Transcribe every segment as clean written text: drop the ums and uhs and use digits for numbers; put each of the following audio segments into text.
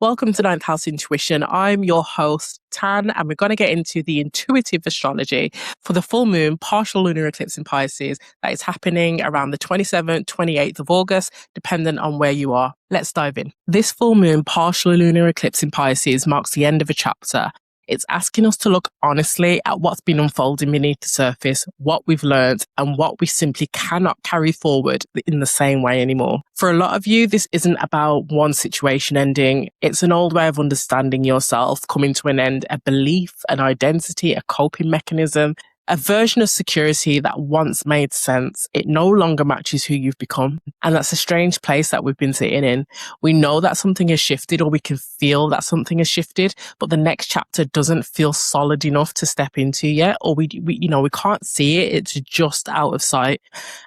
Welcome to Ninth House Intuition. I'm your host, Tan, and we're going to get into the intuitive astrology for the full moon partial lunar eclipse in Pisces that is happening around the 27th, 28th of August, dependent on where you are. Let's dive in. This full moon partial lunar eclipse in Pisces marks the end of a chapter. It's asking us to look honestly at what's been unfolding beneath the surface, what we've learned, and what we simply cannot carry forward in the same way anymore. For a lot of you, this isn't about one situation ending. It's an old way of understanding yourself coming to an end, a belief, an identity, a coping mechanism, a version of security that once made sense. It no longer matches who you've become. And that's a strange place that we've been sitting in. We know that something has shifted, or we can feel that something has shifted, but the next chapter doesn't feel solid enough to step into yet, or we can't see it. It's just out of sight.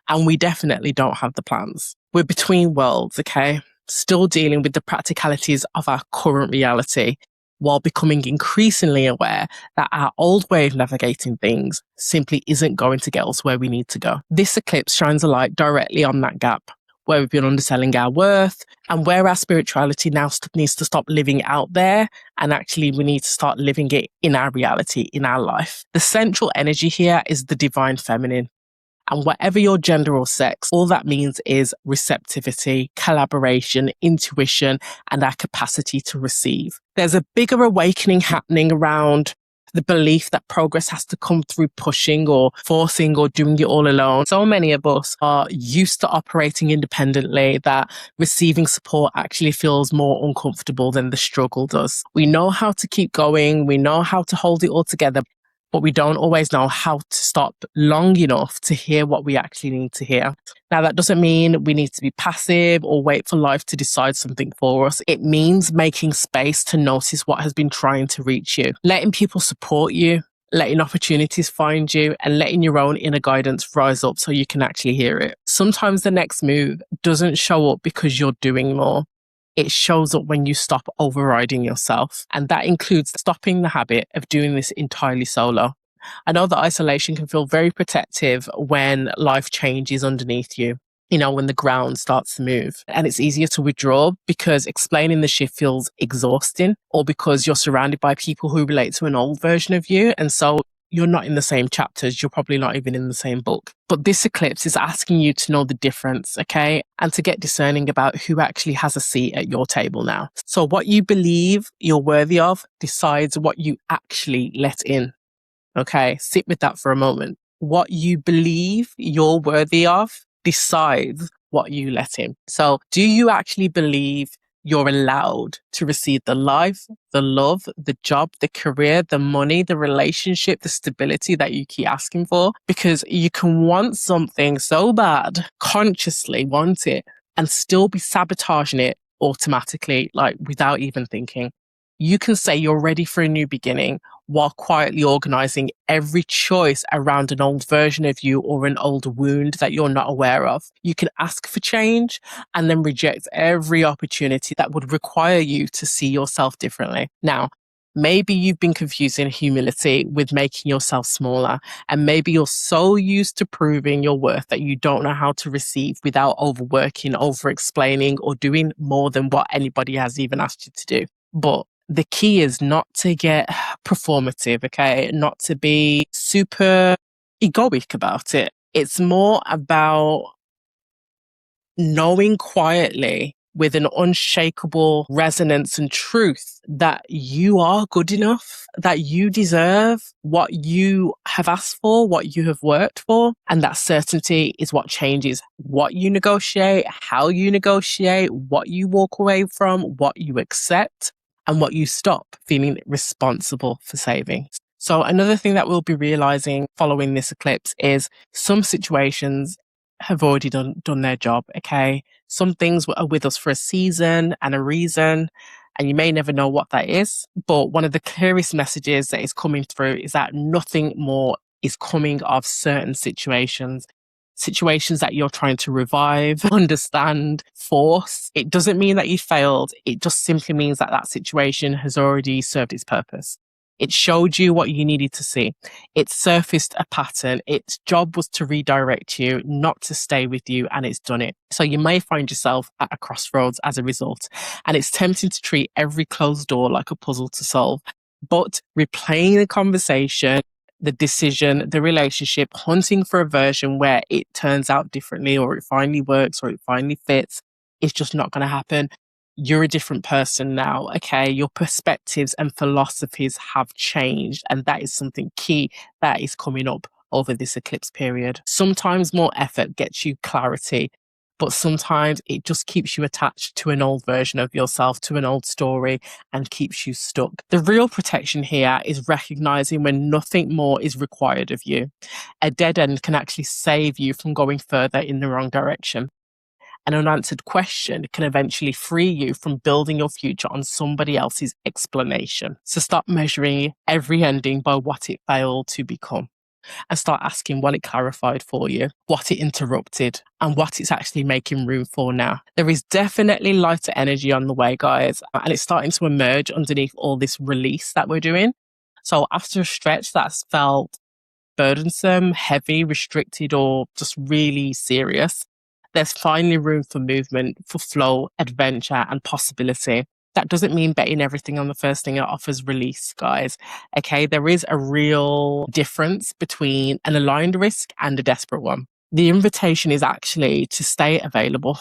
And we definitely don't have the plans. We're between worlds, okay? Still dealing with the practicalities of our current reality, while becoming increasingly aware that our old way of navigating things simply isn't going to get us where we need to go. This eclipse shines a light directly on that gap, where we've been underselling our worth and where our spirituality now needs to stop living out there, and actually we need to start living it in our reality, in our life. The central energy here is the divine feminine. And whatever your gender or sex, all that means is receptivity, collaboration, intuition, and our capacity to receive. There's a bigger awakening happening around the belief that progress has to come through pushing or forcing or doing it all alone. So many of us are used to operating independently that receiving support actually feels more uncomfortable than the struggle does. We know how to keep going. We know how to hold it all together, but we don't always know how to stop long enough to hear what we actually need to hear. Now, that doesn't mean we need to be passive or wait for life to decide something for us. It means making space to notice what has been trying to reach you, letting people support you, letting opportunities find you, and letting your own inner guidance rise up so you can actually hear it. Sometimes the next move doesn't show up because you're doing more. It shows up when you stop overriding yourself. And that includes stopping the habit of doing this entirely solo. I know that isolation can feel very protective when life changes underneath you, when the ground starts to move. And it's easier to withdraw because explaining the shift feels exhausting, or because you're surrounded by people who relate to an old version of you. And so you're not in the same chapters. You're probably not even in the same book. But this eclipse is asking you to know the difference, okay? And to get discerning about who actually has a seat at your table now. So what you believe you're worthy of decides what you actually let in, okay? Sit with that for a moment. What you believe you're worthy of decides what you let in. So do you actually believe you're allowed to receive the life, the love, the job, the career, the money, the relationship, the stability that you keep asking for? Because you can want something so bad, consciously want it, and still be sabotaging it automatically, like without even thinking. You can say you're ready for a new beginning while quietly organizing every choice around an old version of you or an old wound that you're not aware of. You can ask for change and then reject every opportunity that would require you to see yourself differently. Now, maybe you've been confusing humility with making yourself smaller, and maybe you're so used to proving your worth that you don't know how to receive without overworking, over-explaining, or doing more than what anybody has even asked you to do. But the key is not to get performative, okay? Not to be super egoic about it. It's more about knowing quietly with an unshakable resonance and truth that you are good enough, that you deserve what you have asked for, what you have worked for. And that certainty is what changes what you negotiate, how you negotiate, what you walk away from, what you accept, and what you stop feeling responsible for saving. So another thing that we'll be realizing following this eclipse is some situations have already done their job, okay? Some things are with us for a season and a reason, and you may never know what that is. But one of the clearest messages that is coming through is that nothing more is coming of certain situations that you're trying to revive, understand, force. It doesn't mean that you failed. It just simply means that that situation has already served its purpose. It showed you what you needed to see. It surfaced a pattern. Its job was to redirect you, not to stay with you, and it's done it. So you may find yourself at a crossroads as a result. And it's tempting to treat every closed door like a puzzle to solve. But replaying the conversation, the decision, the relationship, hunting for a version where it turns out differently or it finally works or it finally fits, it's just not going to happen. You're a different person now, okay? Your perspectives and philosophies have changed, and that is something key that is coming up over this eclipse period. Sometimes more effort gets you clarity, but sometimes it just keeps you attached to an old version of yourself, to an old story, and keeps you stuck. The real protection here is recognizing when nothing more is required of you. A dead end can actually save you from going further in the wrong direction. An unanswered question can eventually free you from building your future on somebody else's explanation. So stop measuring every ending by what it failed to become, and start asking what it clarified for you, what it interrupted, and what it's actually making room for now. There is definitely lighter energy on the way, guys, and it's starting to emerge underneath all this release that we're doing. So after a stretch that's felt burdensome, heavy, restricted, or just really serious, there's finally room for movement, for flow, adventure, and possibility. That doesn't mean betting everything on the first thing it offers release, guys. Okay, there is a real difference between an aligned risk and a desperate one. The invitation is actually to stay available.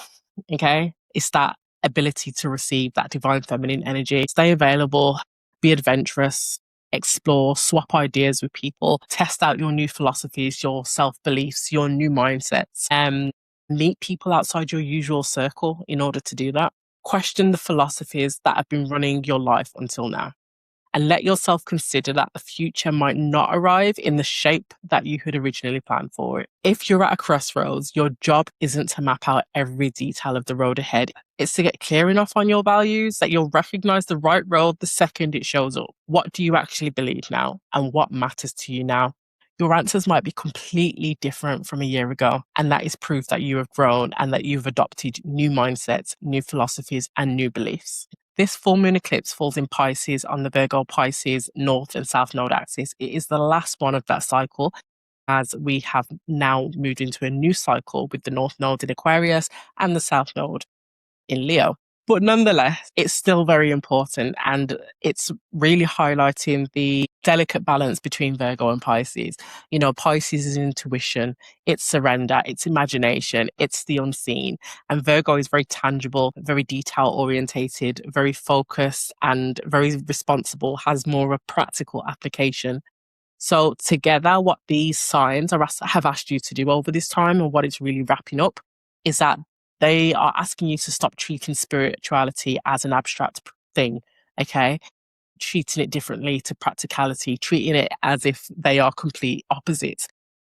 Okay, it's that ability to receive that divine feminine energy. Stay available, be adventurous, explore, swap ideas with people, test out your new philosophies, your self-beliefs, your new mindsets. Meet people outside your usual circle in order to do that. Question the philosophies that have been running your life until now. And let yourself consider that the future might not arrive in the shape that you had originally planned for it. If you're at a crossroads, your job isn't to map out every detail of the road ahead. It's to get clear enough on your values that you'll recognize the right road the second it shows up. What do you actually believe now? And what matters to you now? Your answers might be completely different from a year ago. And that is proof that you have grown and that you've adopted new mindsets, new philosophies, and new beliefs. This full moon eclipse falls in Pisces on the Virgo Pisces North and South Node axis. It is the last one of that cycle, as we have now moved into a new cycle with the North Node in Aquarius and the South Node in Leo. But nonetheless, it's still very important, and it's really highlighting the delicate balance between Virgo and Pisces. You know, Pisces is intuition, it's surrender, it's imagination, it's the unseen. And Virgo is very tangible, very detail orientated, very focused, and very responsible, has more of a practical application. So together, what these signs have asked you to do over this time, and what it's really wrapping up, is that they are asking you to stop treating spirituality as an abstract thing, okay? Treating it differently to practicality, treating it as if they are complete opposites.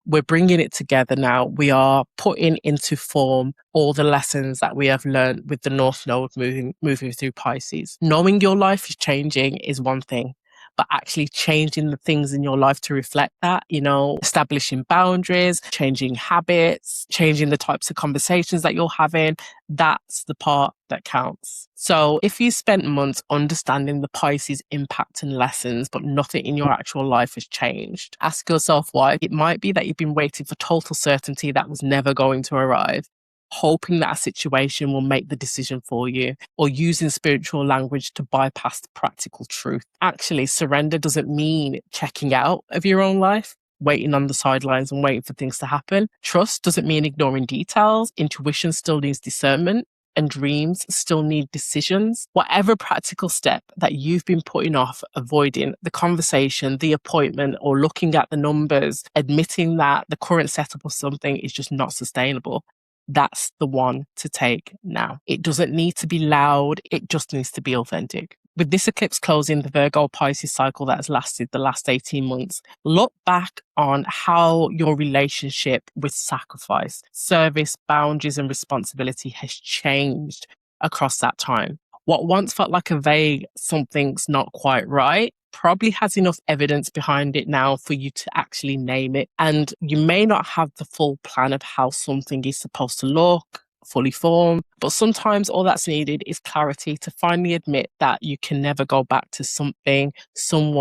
We're bringing it together now. We are putting into form all the lessons that we have learned with the North Node moving through Pisces. Knowing your life is changing is one thing, but actually changing the things in your life to reflect that, you know, establishing boundaries, changing habits, changing the types of conversations that you're having, that's the part that counts. So if you spent months understanding the Pisces impact and lessons, but nothing in your actual life has changed, ask yourself why. It might be that you've been waiting for total certainty that was never going to arrive, hoping that a situation will make the decision for you, or using spiritual language to bypass the practical truth. Actually, surrender doesn't mean checking out of your own life, waiting on the sidelines and waiting for things to happen. Trust doesn't mean ignoring details. Intuition still needs discernment, and dreams still need decisions. Whatever practical step that you've been putting off, avoiding the conversation, the appointment, or looking at the numbers, admitting that the current setup of something is just not sustainable, that's the one to take now. It doesn't need to be loud. It just needs to be authentic. With this eclipse closing the Virgo Pisces cycle that has lasted the last 18 months, look back on how your relationship with sacrifice, service, boundaries, and responsibility has changed across that time. What once felt like a vague something's not quite right probably has enough evidence behind it now for you to actually name it. And you may not have the full plan of how something is supposed to look, fully formed, but sometimes all that's needed is clarity to finally admit that you can never go back to something, someone,